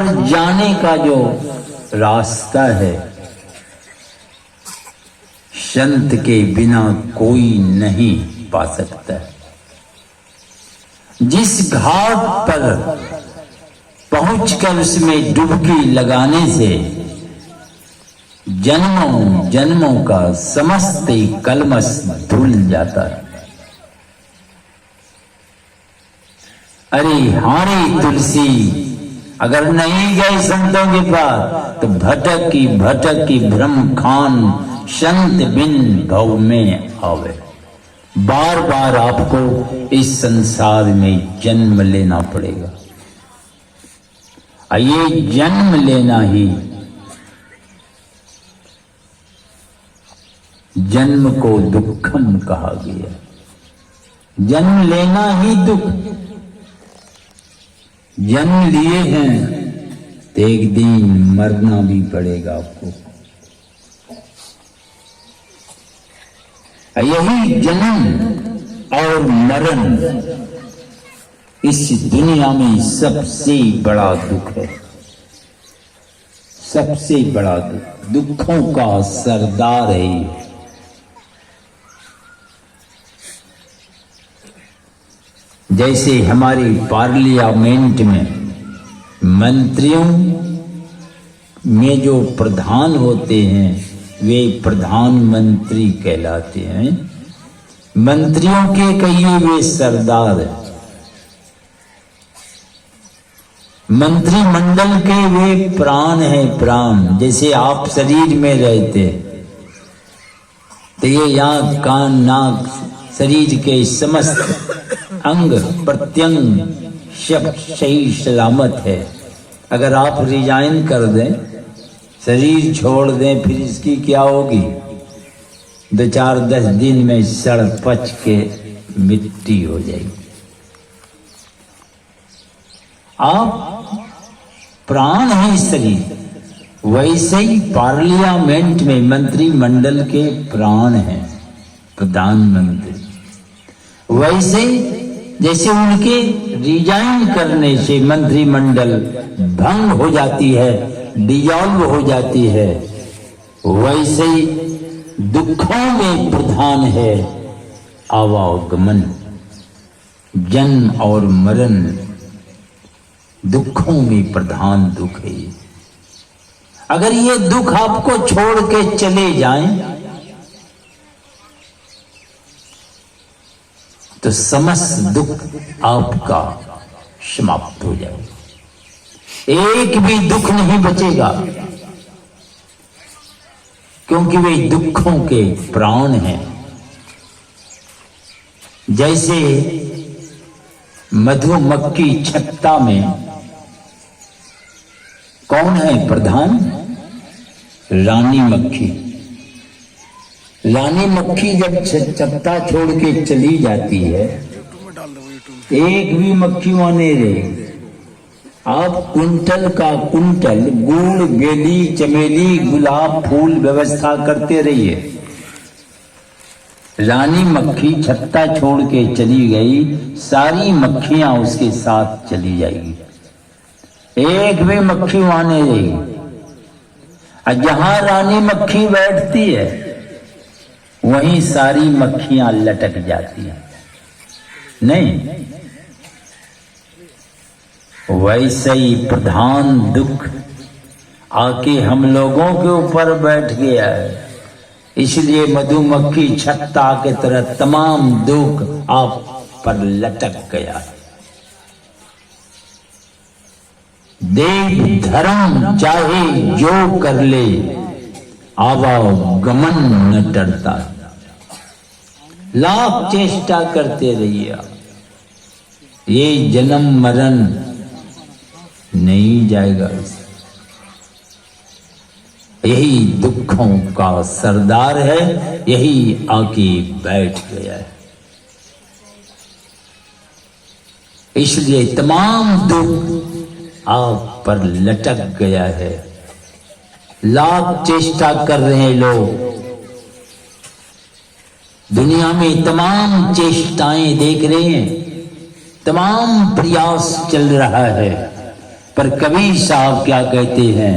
पर जाने का जो रास्ता है, संत के बिना कोई नहीं पा सकता। जिस घाट पर पहुंचकर उसमें डुबकी लगाने से जन्मों जन्मों का समस्त कलमश धुल जाता है। अरे हारे तुलसी, अगर नहीं गए संतों के पास तो भटक की भ्रम खान संत बिन भव में आवे। बार बार आपको इस संसार में जन्म लेना पड़ेगा। ये जन्म लेना ही जन्म को दुखम कहा गया। जन्म लेना ही दुख। जन्म लिए हैं तो एक दिन मरना भी पड़ेगा आपको। यही जन्म और मरण इस दुनिया में सबसे बड़ा दुख है। सबसे बड़ा दुख, दुखों का सरदार है ये। जैसे हमारे पार्लियामेंट में मंत्रियों में जो प्रधान होते हैं वे प्रधानमंत्री कहलाते हैं। मंत्रियों के कहिए वे सरदार हैं। मंत्रिमंडल के वे प्राण हैं, प्राण। जैसे आप शरीर में रहते तो ये यहाँ कान नाक शरीर के समस्त अंग प्रत्यंग सब सही सलामत है। अगर आप रिजाइन कर दें, शरीर छोड़ दें, फिर इसकी क्या होगी? 2-4-10 दिन में सड़ पच के मिट्टी हो जाएगी। आप प्राण है शरीर, वैसे ही पार्लियामेंट में मंत्रिमंडल के प्राण हैं प्रधानमंत्री। वैसे जैसे उनके रिजाइन करने से मंत्रिमंडल भंग हो जाती है, डिजॉल्व हो जाती है, वैसे ही दुखों में प्रधान है आवागमन। जन्म और मरण दुखों में प्रधान दुख है। अगर ये दुख आपको छोड़ के चले जाएं तो समस्त दुख आपका समाप्त हो जाएगा। एक भी दुख नहीं बचेगा, क्योंकि वे दुखों के प्राण हैं। जैसे मधुमक्खी छत्ता में कौन है प्रधान? रानी मक्खी। रानी मक्खी जब छत्ता छोड़ के चली जाती है, एक भी मक्खी वहां नहीं रहेगी। आप कुंटल का कुंटल गुड़, बेली, चमेली, गुलाब फूल व्यवस्था करते रहिए। रानी मक्खी छत्ता छोड़ के चली गई, सारी मक्खियां उसके साथ चली जाएगी। एक भी मक्खी वहां नहीं रहेगी। और जहां रानी मक्खी बैठती है वहीं सारी मक्खियां लटक जाती हैं। नहीं, वैसे ही प्रधान दुख आके हम लोगों के ऊपर बैठ गया है। इसलिए मधुमक्खी छत्ता के तरह तमाम दुख आप पर लटक गया है। देव धर्म चाहे जो कर ले, आवागमन न डरता। लाख चेष्टा करते रहिए, ये जन्म मरण नहीं जाएगा। यही दुखों का सरदार है, यही आके बैठ गया है। इसलिए तमाम दुख आप पर लटक गया है। लाख चेष्टा कर रहे हैं लोग, दुनिया में तमाम चेष्टाएं देख रहे हैं, तमाम प्रयास चल रहा है, पर कबीर साहब क्या कहते हैं,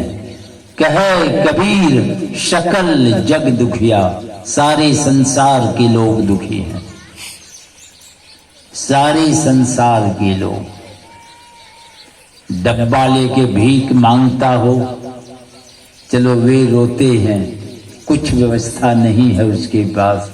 कहे कबीर शकल जग दुखिया, सारे संसार के लोग दुखी हैं, सारे संसार के लोग। डब्बा लेके भीख मांगता हो, चलो वे रोते हैं, कुछ व्यवस्था नहीं है उसके पास,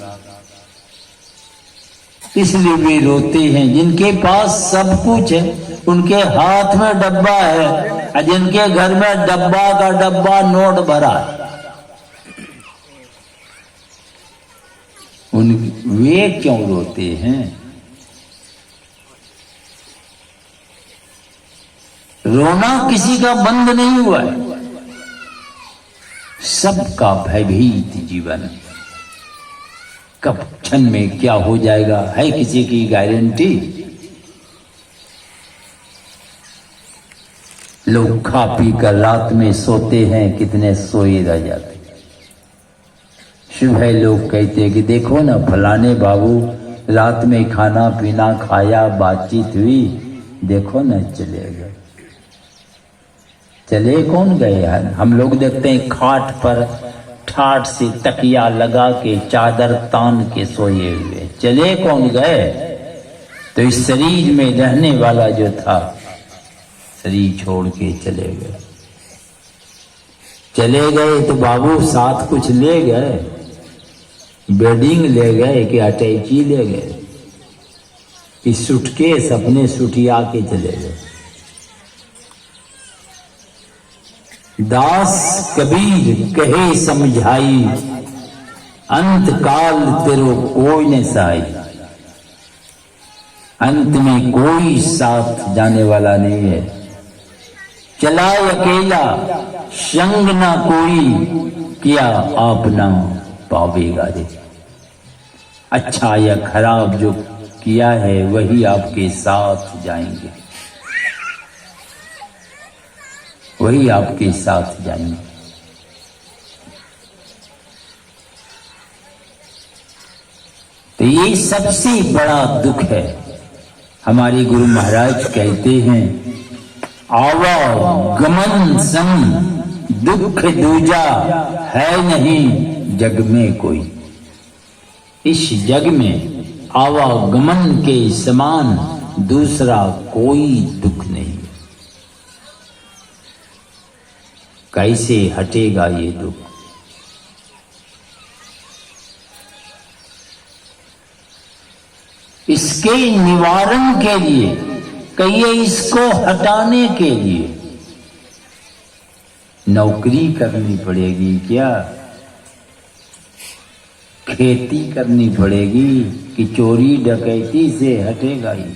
इसलिए वे रोते हैं। जिनके पास सब कुछ है, उनके हाथ में डब्बा है, और जिनके घर में डब्बा का डब्बा नोट भरा है, वे क्यों रोते हैं? रोना किसी का बंद नहीं हुआ है, सबका भयभीत जीवन। कब क्षण में क्या हो जाएगा है किसी की गारंटी? लोग खा पी कर रात में सोते हैं, कितने सोए रह जाते। सुबह लोग कहते हैं कि देखो ना फलाने बाबू रात में खाना पीना खाया, बातचीत हुई, देखो ना चले गए। चले कौन गए यार? हम लोग देखते हैं खाट पर ठाट से तकिया लगा के चादर तान के सोए हुए, चले कौन गए? तो इस शरीर में रहने वाला जो था, शरीर छोड़ के चले गए। चले गए तो बाबू साथ कुछ ले गए? बेडिंग ले गए कि अटैची ले गए कि सूटकेस अपने सुटिया के चले गए? दास कबीर कहे समझाई, अंत काल तेरो कोई न साई। अंत में कोई साथ जाने वाला नहीं है। चला अकेला संग ना कोई, किया आप ना पावेगा रे। अच्छा या खराब जो किया है वही आपके साथ जाएंगे, वही आपके साथ जाएंगे। तो ये सबसे बड़ा दुख है। हमारे गुरु महाराज कहते हैं, आवागमन संग दुख दूजा है नहीं जग में कोई। इस जग में आवागमन के समान दूसरा कोई दुख नहीं। कैसे हटेगा ये दुख? इसके निवारण के लिए, कहिए इसको हटाने के लिए नौकरी करनी पड़ेगी क्या? खेती करनी पड़ेगी कि चोरी डकैती से हटेगा ये?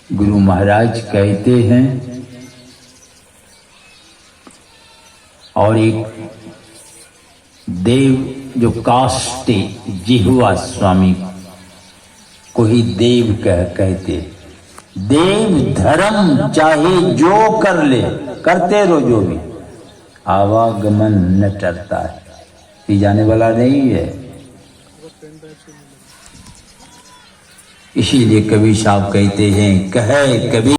गुरु महाराज कहते हैं, और एक देव जो काष्टे जिह्वा स्वामी को ही देव कहते, देव धर्म चाहे जो कर ले, करते रहो जो भी, आवागमन न टरता है, ये जाने वाला नहीं है। इसीलिए कबीर साहब कहते हैं, कहे कबीर